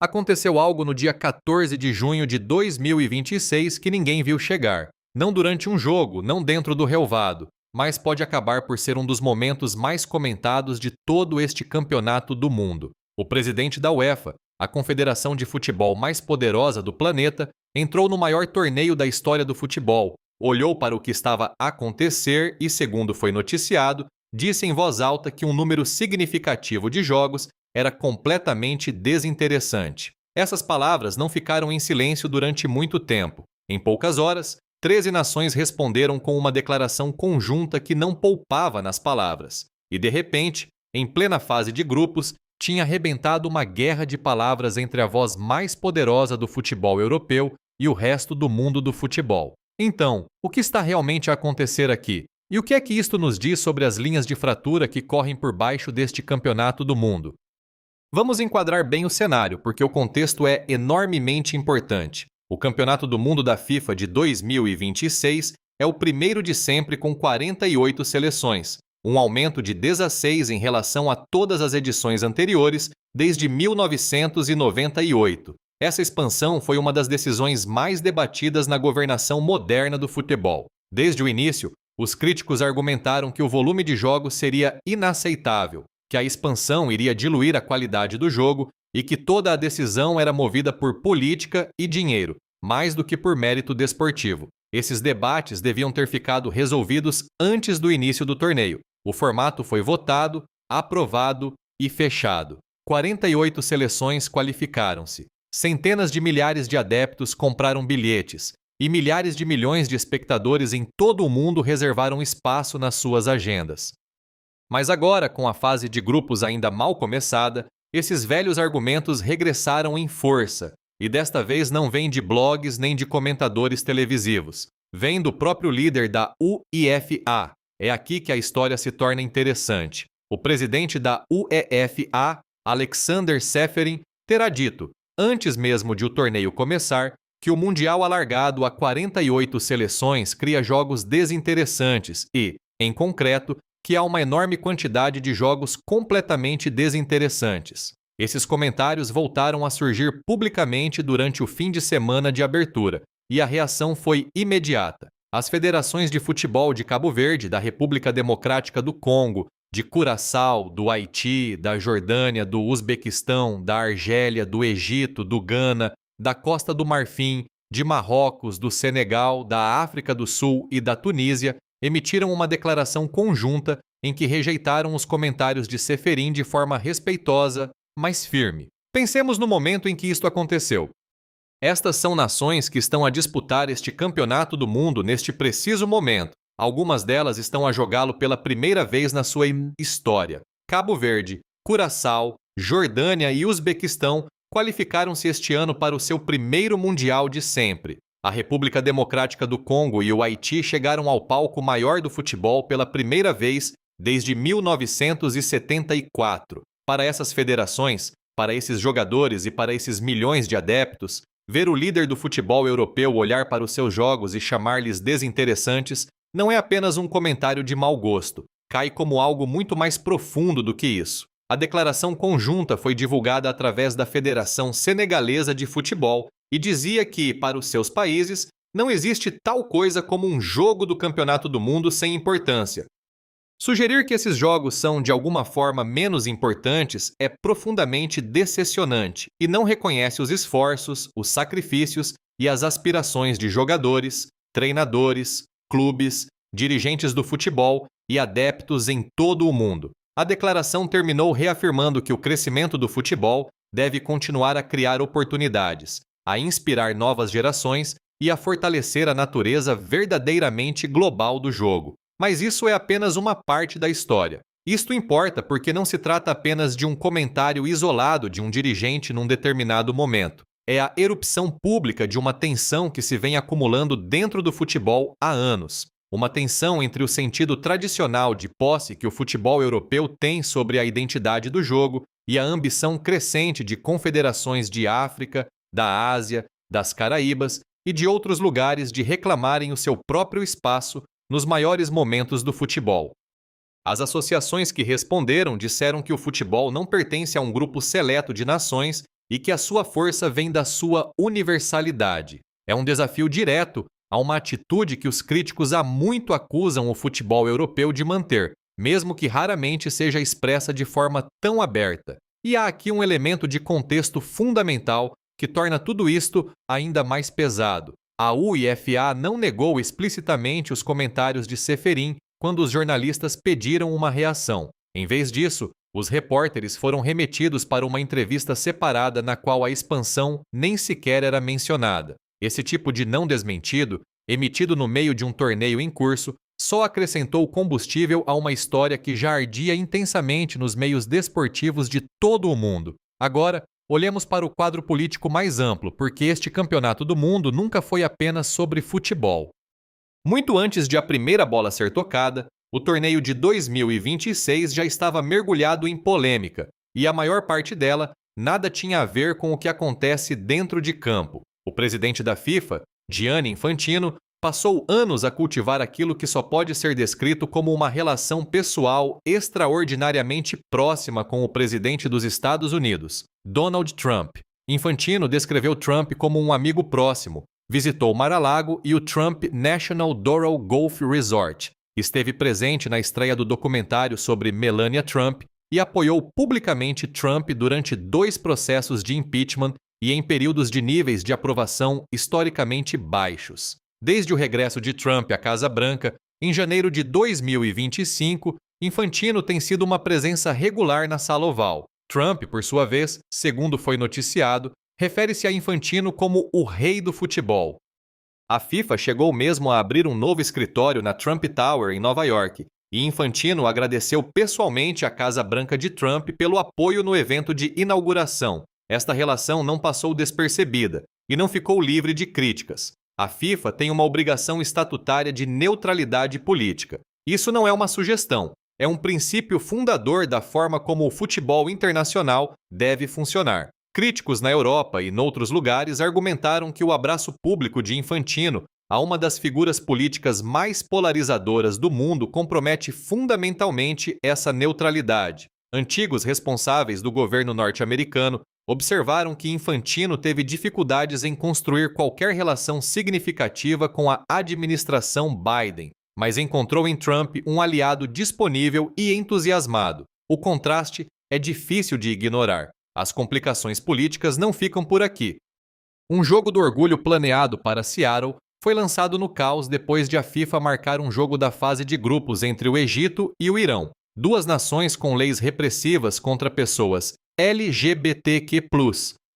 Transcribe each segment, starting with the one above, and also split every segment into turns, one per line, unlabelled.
Aconteceu algo no dia 14 de junho de 2026 que ninguém viu chegar. Não durante um jogo, não dentro do relvado, mas pode acabar por ser um dos momentos mais comentados de todo este campeonato do mundo. O presidente da UEFA, a confederação de futebol mais poderosa do planeta, entrou no maior torneio da história do futebol, olhou para o que estava a acontecer e, segundo foi noticiado, disse em voz alta que um número significativo de jogos era completamente desinteressante. Essas palavras não ficaram em silêncio durante muito tempo. Em poucas horas, 13 nações responderam com uma declaração conjunta que não poupava nas palavras. E, de repente, em plena fase de grupos, tinha arrebentado uma guerra de palavras entre a voz mais poderosa do futebol europeu e o resto do mundo do futebol. Então, o que está realmente a acontecer aqui? E o que é que isto nos diz sobre as linhas de fratura que correm por baixo deste campeonato do mundo? Vamos enquadrar bem o cenário, porque o contexto é enormemente importante. O Campeonato do Mundo da FIFA de 2026 é o primeiro de sempre com 48 seleções, um aumento de 16 em relação a todas as edições anteriores desde 1998. Essa expansão foi uma das decisões mais debatidas na governação moderna do futebol. Desde o início, os críticos argumentaram que o volume de jogos seria inaceitável, que a expansão iria diluir a qualidade do jogo e que toda a decisão era movida por política e dinheiro, mais do que por mérito desportivo. Esses debates deviam ter ficado resolvidos antes do início do torneio. O formato foi votado, aprovado e fechado. 48 seleções qualificaram-se. Centenas de milhares de adeptos compraram bilhetes e milhares de milhões de espectadores em todo o mundo reservaram espaço nas suas agendas. Mas agora, com a fase de grupos ainda mal começada, esses velhos argumentos regressaram em força, e desta vez não vêm de blogs nem de comentadores televisivos. Vem do próprio líder da UEFA. É aqui que a história se torna interessante. O presidente da UEFA, Alexander Ceferin, terá dito, antes mesmo de o torneio começar, que o Mundial alargado a 48 seleções cria jogos desinteressantes e, em concreto, que há uma enorme quantidade de jogos completamente desinteressantes. Esses comentários voltaram a surgir publicamente durante o fim de semana de abertura, e a reação foi imediata. As federações de futebol de Cabo Verde, da República Democrática do Congo, de Curaçao, do Haiti, da Jordânia, do Uzbequistão, da Argélia, do Egito, do Gana, da Costa do Marfim, de Marrocos, do Senegal, da África do Sul e da Tunísia, emitiram uma declaração conjunta em que rejeitaram os comentários de Ceferin de forma respeitosa, mas firme. Pensemos no momento em que isto aconteceu. Estas são nações que estão a disputar este campeonato do mundo neste preciso momento. Algumas delas estão a jogá-lo pela primeira vez na sua história. Cabo Verde, Curaçao, Jordânia e Uzbequistão qualificaram-se este ano para o seu primeiro Mundial de sempre. A República Democrática do Congo e o Haiti chegaram ao palco maior do futebol pela primeira vez desde 1974. Para essas federações, para esses jogadores e para esses milhões de adeptos, ver o líder do futebol europeu olhar para os seus jogos e chamar-lhes desinteressantes não é apenas um comentário de mau gosto, cai como algo muito mais profundo do que isso. A declaração conjunta foi divulgada através da Federação Senegalesa de Futebol e dizia que, para os seus países, não existe tal coisa como um jogo do Campeonato do Mundo sem importância. Sugerir que esses jogos são, de alguma forma, menos importantes é profundamente decepcionante e não reconhece os esforços, os sacrifícios e as aspirações de jogadores, treinadores, clubes, dirigentes do futebol e adeptos em todo o mundo. A declaração terminou reafirmando que o crescimento do futebol deve continuar a criar oportunidades, a inspirar novas gerações e a fortalecer a natureza verdadeiramente global do jogo. Mas isso é apenas uma parte da história. Isto importa porque não se trata apenas de um comentário isolado de um dirigente num determinado momento. É a erupção pública de uma tensão que se vem acumulando dentro do futebol há anos. Uma tensão entre o sentido tradicional de posse que o futebol europeu tem sobre a identidade do jogo e a ambição crescente de confederações de África, da Ásia, das Caraíbas e de outros lugares de reclamarem o seu próprio espaço nos maiores momentos do futebol. As associações que responderam disseram que o futebol não pertence a um grupo seleto de nações e que a sua força vem da sua universalidade. É um desafio direto a uma atitude que os críticos há muito acusam o futebol europeu de manter, mesmo que raramente seja expressa de forma tão aberta. E há aqui um elemento de contexto fundamental que torna tudo isto ainda mais pesado. A UEFA não negou explicitamente os comentários de Ceferin quando os jornalistas pediram uma reação. Em vez disso, os repórteres foram remetidos para uma entrevista separada na qual a expansão nem sequer era mencionada. Esse tipo de não desmentido, emitido no meio de um torneio em curso, só acrescentou combustível a uma história que já ardia intensamente nos meios desportivos de todo o mundo. Agora, olhemos para o quadro político mais amplo, porque este campeonato do mundo nunca foi apenas sobre futebol. Muito antes de a primeira bola ser tocada, o torneio de 2026 já estava mergulhado em polêmica, e a maior parte dela nada tinha a ver com o que acontece dentro de campo. O presidente da FIFA, Gianni Infantino, passou anos a cultivar aquilo que só pode ser descrito como uma relação pessoal extraordinariamente próxima com o presidente dos Estados Unidos, Donald Trump. Infantino descreveu Trump como um amigo próximo, visitou Mar-a-Lago e o Trump National Doral Golf Resort, esteve presente na estreia do documentário sobre Melania Trump e apoiou publicamente Trump durante 2 processos de impeachment e em períodos de níveis de aprovação historicamente baixos. Desde o regresso de Trump à Casa Branca, em janeiro de 2025, Infantino tem sido uma presença regular na Sala Oval. Trump, por sua vez, segundo foi noticiado, refere-se a Infantino como o rei do futebol. A FIFA chegou mesmo a abrir um novo escritório na Trump Tower, em Nova York, e Infantino agradeceu pessoalmente à Casa Branca de Trump pelo apoio no evento de inauguração. Esta relação não passou despercebida e não ficou livre de críticas. A FIFA tem uma obrigação estatutária de neutralidade política. Isso não é uma sugestão, é um princípio fundador da forma como o futebol internacional deve funcionar. Críticos na Europa e noutros lugares argumentaram que o abraço público de Infantino a uma das figuras políticas mais polarizadoras do mundo compromete fundamentalmente essa neutralidade. Antigos responsáveis do governo norte-americano observaram que Infantino teve dificuldades em construir qualquer relação significativa com a administração Biden, mas encontrou em Trump um aliado disponível e entusiasmado. O contraste é difícil de ignorar. As complicações políticas não ficam por aqui. Um jogo do orgulho planeado para Seattle foi lançado no caos depois de a FIFA marcar um jogo da fase de grupos entre o Egito e o Irão, 2 nações com leis repressivas contra pessoas LGBTQ+,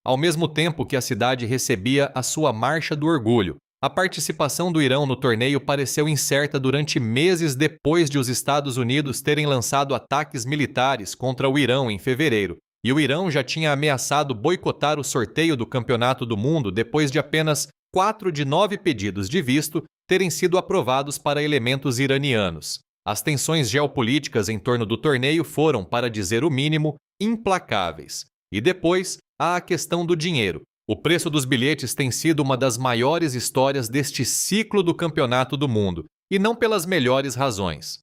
ao mesmo tempo que a cidade recebia a sua Marcha do Orgulho. A participação do Irão no torneio pareceu incerta durante meses depois de os Estados Unidos terem lançado ataques militares contra o Irão em fevereiro, e o Irão já tinha ameaçado boicotar o sorteio do Campeonato do Mundo depois de apenas 4 de 9 pedidos de visto terem sido aprovados para elementos iranianos. As tensões geopolíticas em torno do torneio foram, para dizer o mínimo, implacáveis. E depois, há a questão do dinheiro. O preço dos bilhetes tem sido uma das maiores histórias deste ciclo do Campeonato do Mundo, e não pelas melhores razões.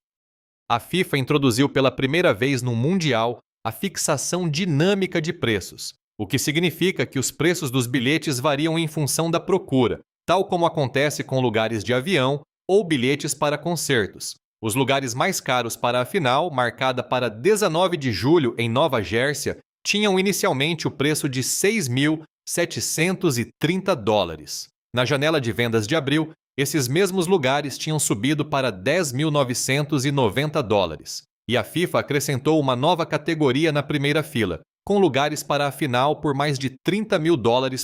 A FIFA introduziu pela primeira vez no Mundial a fixação dinâmica de preços, o que significa que os preços dos bilhetes variam em função da procura, tal como acontece com lugares de avião ou bilhetes para concertos. Os lugares mais caros para a final, marcada para 19 de julho em Nova Jersey, tinham inicialmente o preço de $6.730. Na janela de vendas de abril, esses mesmos lugares tinham subido para $10.990. E a FIFA acrescentou uma nova categoria na primeira fila, com lugares para a final por mais de $30 mil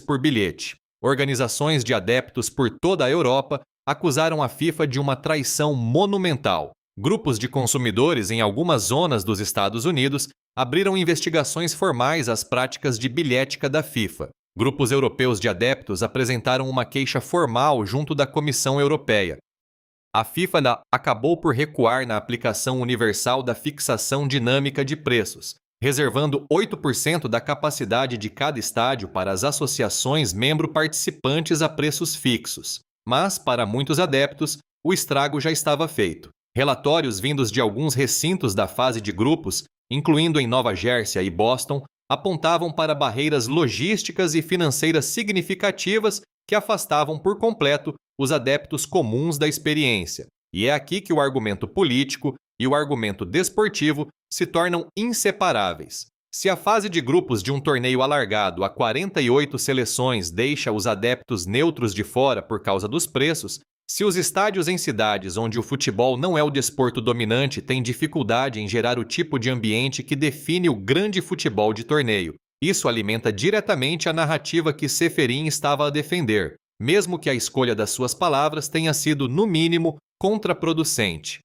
por bilhete. Organizações de adeptos por toda a Europa acusaram a FIFA de uma traição monumental. Grupos de consumidores em algumas zonas dos Estados Unidos abriram investigações formais às práticas de bilhética da FIFA. Grupos europeus de adeptos apresentaram uma queixa formal junto da Comissão Europeia. A FIFA acabou por recuar na aplicação universal da fixação dinâmica de preços, reservando 8% da capacidade de cada estádio para as associações membro participantes a preços fixos. Mas, para muitos adeptos, o estrago já estava feito. Relatórios vindos de alguns recintos da fase de grupos, incluindo em Nova Jersey e Boston, apontavam para barreiras logísticas e financeiras significativas que afastavam por completo os adeptos comuns da experiência. E é aqui que o argumento político e o argumento desportivo se tornam inseparáveis. Se a fase de grupos de um torneio alargado a 48 seleções deixa os adeptos neutros de fora por causa dos preços, se os estádios em cidades onde o futebol não é o desporto dominante têm dificuldade em gerar o tipo de ambiente que define o grande futebol de torneio, isso alimenta diretamente a narrativa que Ceferin estava a defender, mesmo que a escolha das suas palavras tenha sido, no mínimo, contraproducente.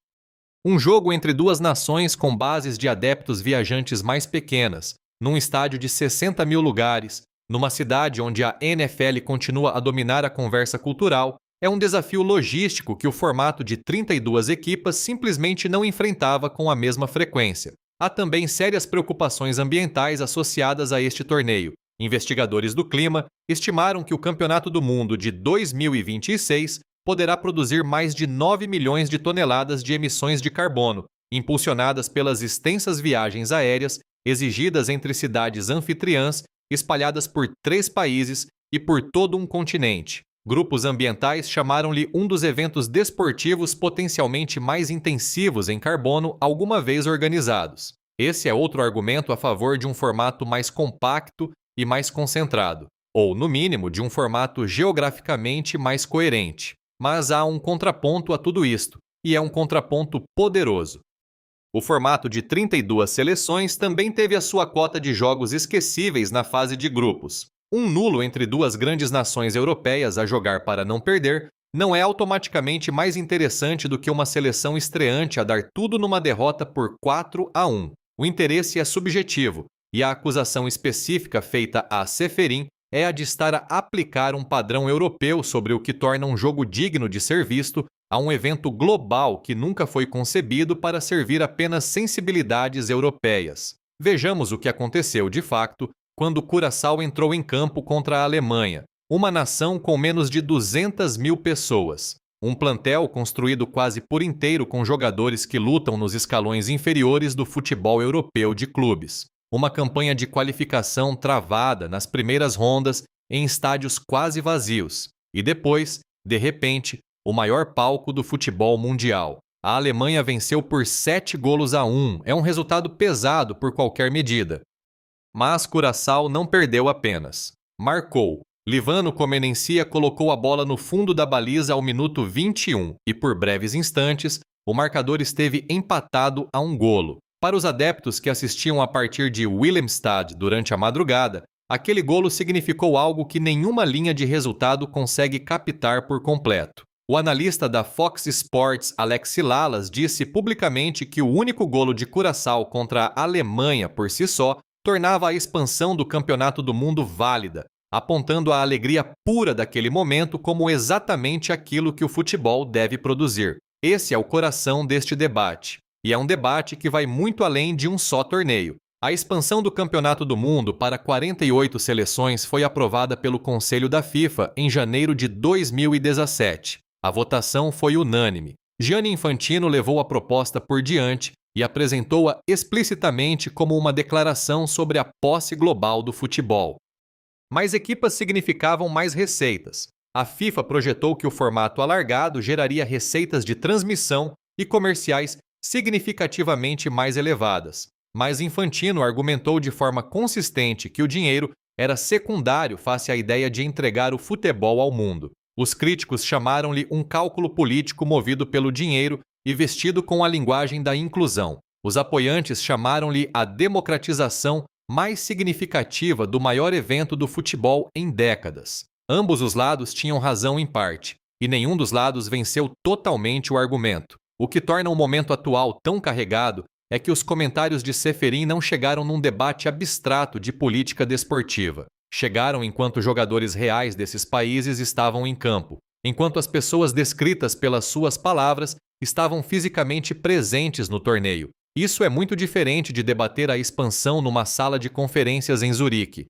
Um jogo entre duas nações com bases de adeptos viajantes mais pequenas, num estádio de 60 mil lugares, numa cidade onde a NFL continua a dominar a conversa cultural, é um desafio logístico que o formato de 32 equipas simplesmente não enfrentava com a mesma frequência. Há também sérias preocupações ambientais associadas a este torneio. Investigadores do clima estimaram que o Campeonato do Mundo de 2026 poderá produzir mais de 9 milhões de toneladas de emissões de carbono, impulsionadas pelas extensas viagens aéreas exigidas entre cidades anfitriãs espalhadas por 3 países e por todo um continente. Grupos ambientais chamaram-lhe um dos eventos desportivos potencialmente mais intensivos em carbono alguma vez organizados. Esse é outro argumento a favor de um formato mais compacto e mais concentrado, ou, no mínimo, de um formato geograficamente mais coerente. Mas há um contraponto a tudo isto, e é um contraponto poderoso. O formato de 32 seleções também teve a sua cota de jogos esquecíveis na fase de grupos. Um nulo entre duas grandes nações europeias a jogar para não perder não é automaticamente mais interessante do que uma seleção estreante a dar tudo numa derrota por 4-1. O interesse é subjetivo, e a acusação específica feita a Ceferin é a de estar a aplicar um padrão europeu sobre o que torna um jogo digno de ser visto a um evento global que nunca foi concebido para servir apenas sensibilidades europeias. Vejamos o que aconteceu de fato quando Curaçao entrou em campo contra a Alemanha, uma nação com menos de 200 mil pessoas. Um plantel construído quase por inteiro com jogadores que lutam nos escalões inferiores do futebol europeu de clubes. Uma campanha de qualificação travada nas primeiras rondas em estádios quase vazios. E depois, de repente, o maior palco do futebol mundial. A Alemanha venceu por 7-1. É um resultado pesado por qualquer medida. Mas Curaçao não perdeu apenas. Marcou. Livano Comenencia colocou a bola no fundo da baliza ao minuto 21 e, por breves instantes, o marcador esteve empatado a um golo. Para os adeptos que assistiam a partir de Willemstad durante a madrugada, aquele golo significou algo que nenhuma linha de resultado consegue captar por completo. O analista da Fox Sports, Alex Lalas, disse publicamente que o único golo de Curaçao contra a Alemanha por si só tornava a expansão do Campeonato do Mundo válida, apontando a alegria pura daquele momento como exatamente aquilo que o futebol deve produzir. Esse é o coração deste debate. E é um debate que vai muito além de um só torneio. A expansão do Campeonato do Mundo para 48 seleções foi aprovada pelo Conselho da FIFA em janeiro de 2017. A votação foi unânime. Gianni Infantino levou a proposta por diante e apresentou-a explicitamente como uma declaração sobre a posse global do futebol. Mais equipas significavam mais receitas. A FIFA projetou que o formato alargado geraria receitas de transmissão e comerciais significativamente mais elevadas, mas Infantino argumentou de forma consistente que o dinheiro era secundário face à ideia de entregar o futebol ao mundo. Os críticos chamaram-lhe um cálculo político movido pelo dinheiro e vestido com a linguagem da inclusão. Os apoiantes chamaram-lhe a democratização mais significativa do maior evento do futebol em décadas. Ambos os lados tinham razão em parte, e nenhum dos lados venceu totalmente o argumento. O que torna o momento atual tão carregado é que os comentários de Ceferin não chegaram num debate abstrato de política desportiva. Chegaram enquanto jogadores reais desses países estavam em campo, enquanto as pessoas descritas pelas suas palavras estavam fisicamente presentes no torneio. Isso é muito diferente de debater a expansão numa sala de conferências em Zurique.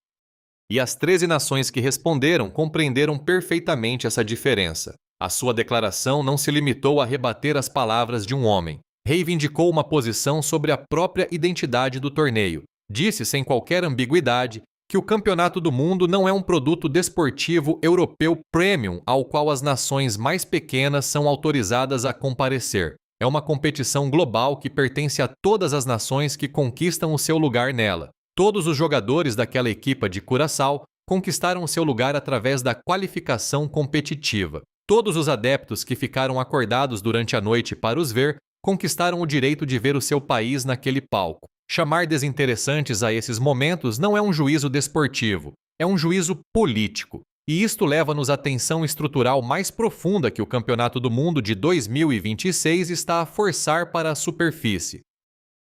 E as 13 nações que responderam compreenderam perfeitamente essa diferença. A sua declaração não se limitou a rebater as palavras de um homem. Reivindicou uma posição sobre a própria identidade do torneio, disse sem qualquer ambiguidade que o Campeonato do Mundo não é um produto desportivo europeu premium ao qual as nações mais pequenas são autorizadas a comparecer. É uma competição global que pertence a todas as nações que conquistam o seu lugar nela. Todos os jogadores daquela equipa de Curaçao conquistaram o seu lugar através da qualificação competitiva. Todos os adeptos que ficaram acordados durante a noite para os ver conquistaram o direito de ver o seu país naquele palco. Chamar desinteressantes a esses momentos não é um juízo desportivo, é um juízo político. E isto leva-nos à tensão estrutural mais profunda que o Campeonato do Mundo de 2026 está a forçar para a superfície.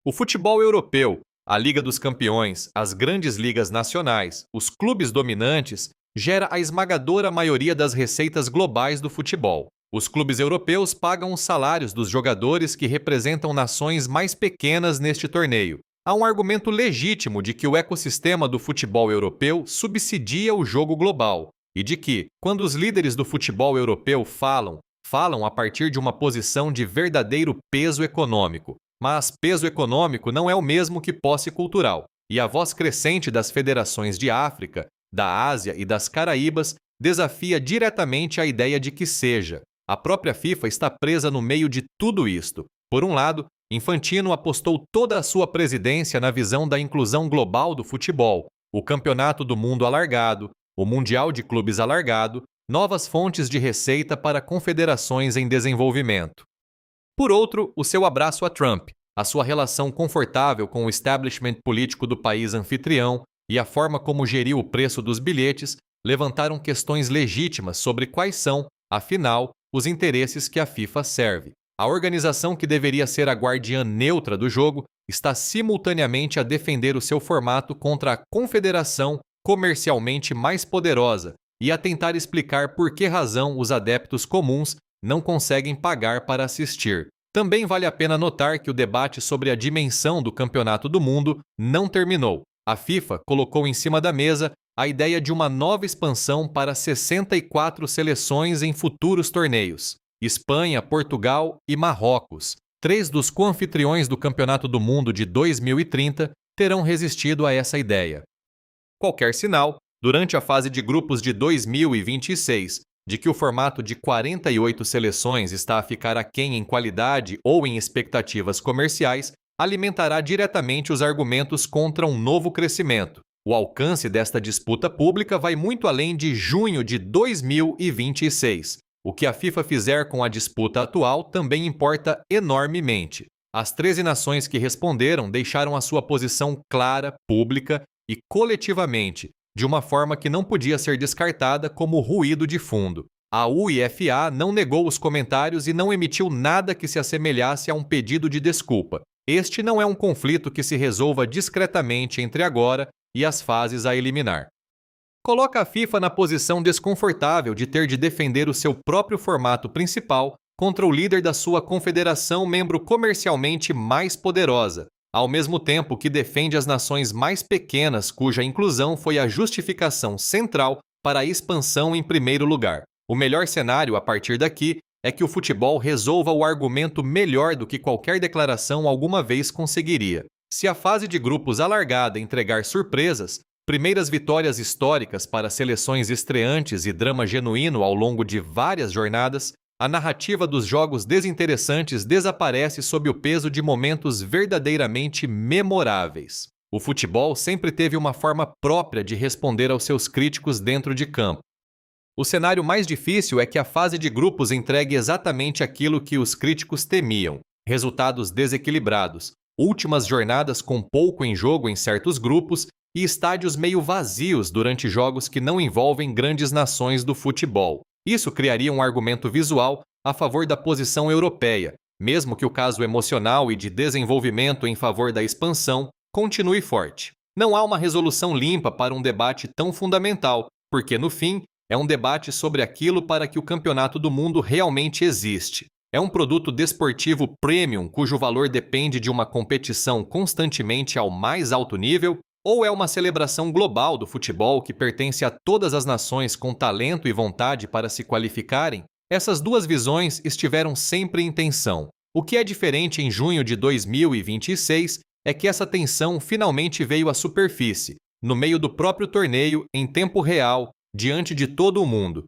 O futebol europeu, a Liga dos Campeões, as grandes ligas nacionais, os clubes dominantes, gera a esmagadora maioria das receitas globais do futebol. Os clubes europeus pagam os salários dos jogadores que representam nações mais pequenas neste torneio. Há um argumento legítimo de que o ecossistema do futebol europeu subsidia o jogo global e de que, quando os líderes do futebol europeu falam a partir de uma posição de verdadeiro peso econômico. Mas peso econômico não é o mesmo que posse cultural, e a voz crescente das federações de África, da Ásia e das Caraíbas desafia diretamente a ideia de que seja. A própria FIFA está presa no meio de tudo isto. Por um lado, Infantino apostou toda a sua presidência na visão da inclusão global do futebol, o Campeonato do Mundo alargado, o Mundial de Clubes alargado, novas fontes de receita para confederações em desenvolvimento. Por outro, o seu abraço a Trump, a sua relação confortável com o establishment político do país anfitrião e a forma como geriu o preço dos bilhetes levantaram questões legítimas sobre quais são, afinal, os interesses que a FIFA serve. A organização que deveria ser a guardiã neutra do jogo está simultaneamente a defender o seu formato contra a confederação comercialmente mais poderosa e a tentar explicar por que razão os adeptos comuns não conseguem pagar para assistir. Também vale a pena notar que o debate sobre a dimensão do Campeonato do Mundo não terminou. A FIFA colocou em cima da mesa a ideia de uma nova expansão para 64 seleções em futuros torneios. Espanha, Portugal e Marrocos, 3 dos co-anfitriões do Campeonato do Mundo de 2030, terão resistido a essa ideia. Qualquer sinal, durante a fase de grupos de 2026, de que o formato de 48 seleções está a ficar aquém em qualidade ou em expectativas comerciais, alimentará diretamente os argumentos contra um novo crescimento. O alcance desta disputa pública vai muito além de junho de 2026. O que a FIFA fizer com a disputa atual também importa enormemente. As 13 nações que responderam deixaram a sua posição clara, pública e coletivamente, de uma forma que não podia ser descartada como ruído de fundo. A UEFA não negou os comentários e não emitiu nada que se assemelhasse a um pedido de desculpa. Este não é um conflito que se resolva discretamente entre agora e as fases a eliminar. Coloca a FIFA na posição desconfortável de ter de defender o seu próprio formato principal contra o líder da sua confederação membro comercialmente mais poderosa, ao mesmo tempo que defende as nações mais pequenas cuja inclusão foi a justificação central para a expansão em primeiro lugar. O melhor cenário a partir daqui é que o futebol resolva o argumento melhor do que qualquer declaração alguma vez conseguiria. Se a fase de grupos alargada entregar surpresas, primeiras vitórias históricas para seleções estreantes e drama genuíno ao longo de várias jornadas, a narrativa dos jogos desinteressantes desaparece sob o peso de momentos verdadeiramente memoráveis. O futebol sempre teve uma forma própria de responder aos seus críticos dentro de campo. O cenário mais difícil é que a fase de grupos entregue exatamente aquilo que os críticos temiam: resultados desequilibrados, últimas jornadas com pouco em jogo em certos grupos e estádios meio vazios durante jogos que não envolvem grandes nações do futebol. Isso criaria um argumento visual a favor da posição europeia, mesmo que o caso emocional e de desenvolvimento em favor da expansão continue forte. Não há uma resolução limpa para um debate tão fundamental, porque, no fim, é um debate sobre aquilo para que o Campeonato do Mundo realmente existe. É um produto desportivo premium cujo valor depende de uma competição constantemente ao mais alto nível, ou é uma celebração global do futebol que pertence a todas as nações com talento e vontade para se qualificarem? Essas duas visões estiveram sempre em tensão. O que é diferente em junho de 2026 é que essa tensão finalmente veio à superfície, no meio do próprio torneio, em tempo real, diante de todo o mundo.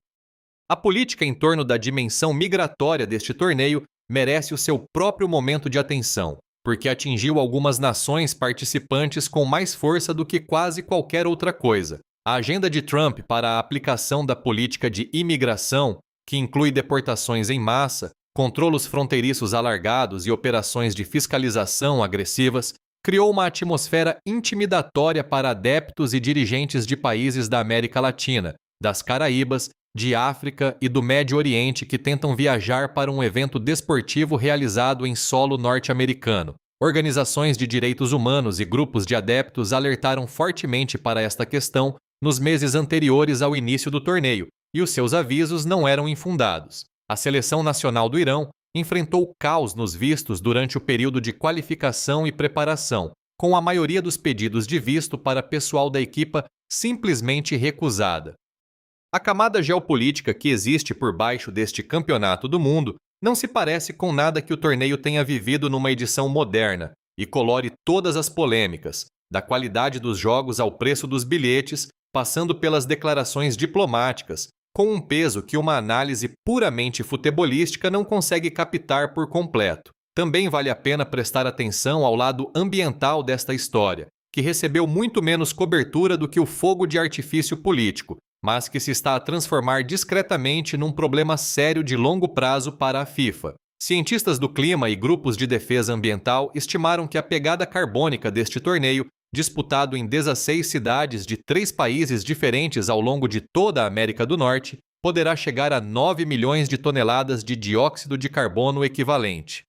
A política em torno da dimensão migratória deste torneio merece o seu próprio momento de atenção, porque atingiu algumas nações participantes com mais força do que quase qualquer outra coisa. A agenda de Trump para a aplicação da política de imigração, que inclui deportações em massa, controlos fronteiriços alargados e operações de fiscalização agressivas, criou uma atmosfera intimidatória para adeptos e dirigentes de países da América Latina, das Caraíbas, de África e do Médio Oriente que tentam viajar para um evento desportivo realizado em solo norte-americano. Organizações de direitos humanos e grupos de adeptos alertaram fortemente para esta questão nos meses anteriores ao início do torneio, e os seus avisos não eram infundados. A seleção nacional do Irão enfrentou caos nos vistos durante o período de qualificação e preparação, com a maioria dos pedidos de visto para pessoal da equipa simplesmente recusada. A camada geopolítica que existe por baixo deste campeonato do mundo não se parece com nada que o torneio tenha vivido numa edição moderna e colore todas as polêmicas, da qualidade dos jogos ao preço dos bilhetes, passando pelas declarações diplomáticas, com um peso que uma análise puramente futebolística não consegue captar por completo. Também vale a pena prestar atenção ao lado ambiental desta história, que recebeu muito menos cobertura do que o fogo de artifício político, mas que se está a transformar discretamente num problema sério de longo prazo para a FIFA. Cientistas do clima e grupos de defesa ambiental estimaram que a pegada carbônica deste torneio, disputado em 16 cidades de 3 países diferentes ao longo de toda a América do Norte, poderá chegar a 9 milhões de toneladas de dióxido de carbono equivalente.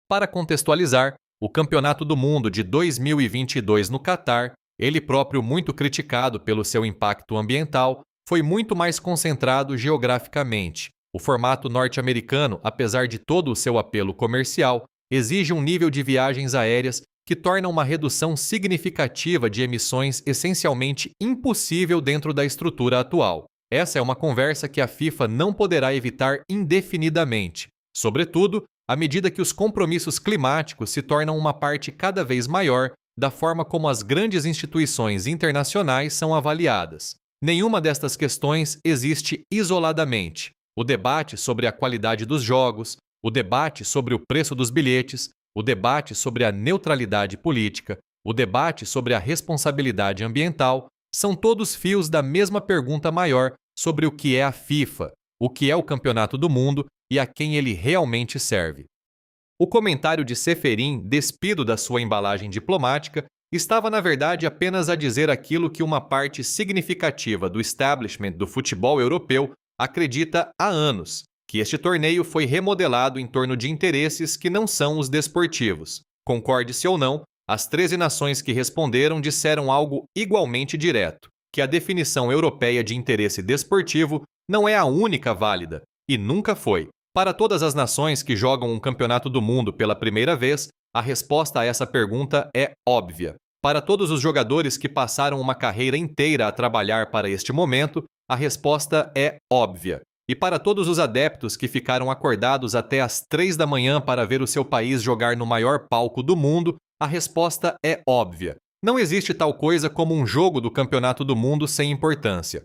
Para contextualizar, o Campeonato do Mundo de 2022 no Catar, ele próprio muito criticado pelo seu impacto ambiental, foi muito mais concentrado geograficamente. O formato norte-americano, apesar de todo o seu apelo comercial, exige um nível de viagens aéreas que torna uma redução significativa de emissões essencialmente impossível dentro da estrutura atual. Essa é uma conversa que a FIFA não poderá evitar indefinidamente, sobretudo à medida que os compromissos climáticos se tornam uma parte cada vez maior da forma como as grandes instituições internacionais são avaliadas. Nenhuma destas questões existe isoladamente. O debate sobre a qualidade dos jogos, o debate sobre o preço dos bilhetes, o debate sobre a neutralidade política, o debate sobre a responsabilidade ambiental, são todos fios da mesma pergunta maior sobre o que é a FIFA, o que é o Campeonato do Mundo e a quem ele realmente serve. O comentário de Ceferin, despido da sua embalagem diplomática, estava na verdade apenas a dizer aquilo que uma parte significativa do establishment do futebol europeu acredita há anos, que este torneio foi remodelado em torno de interesses que não são os desportivos. Concorde-se ou não, as 13 nações que responderam disseram algo igualmente direto, que a definição europeia de interesse desportivo não é a única válida, e nunca foi. Para todas as nações que jogam um campeonato do mundo pela primeira vez, a resposta a essa pergunta é óbvia. Para todos os jogadores que passaram uma carreira inteira a trabalhar para este momento, a resposta é óbvia. E para todos os adeptos que ficaram acordados até às 3 da manhã para ver o seu país jogar no maior palco do mundo, a resposta é óbvia. Não existe tal coisa como um jogo do Campeonato do Mundo sem importância.